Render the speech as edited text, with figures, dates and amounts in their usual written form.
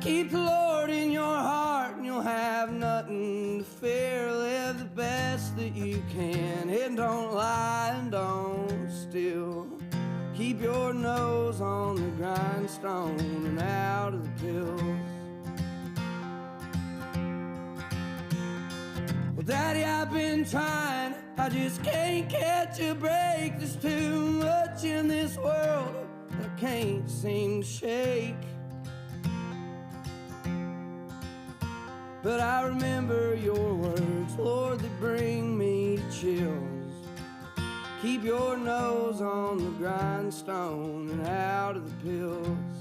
Keep the Lord in your heart and you'll have nothing to fear. Live the best that you can and don't lie and don't steal. Keep your nose on the grindstone and out of the pills. Well, Daddy, I've been trying, I just can't catch a break. There's too much in this world that I can't seem to shake. But I remember your words, Lord, that bring me to chills. Keep your nose on the grindstone and out of the pills.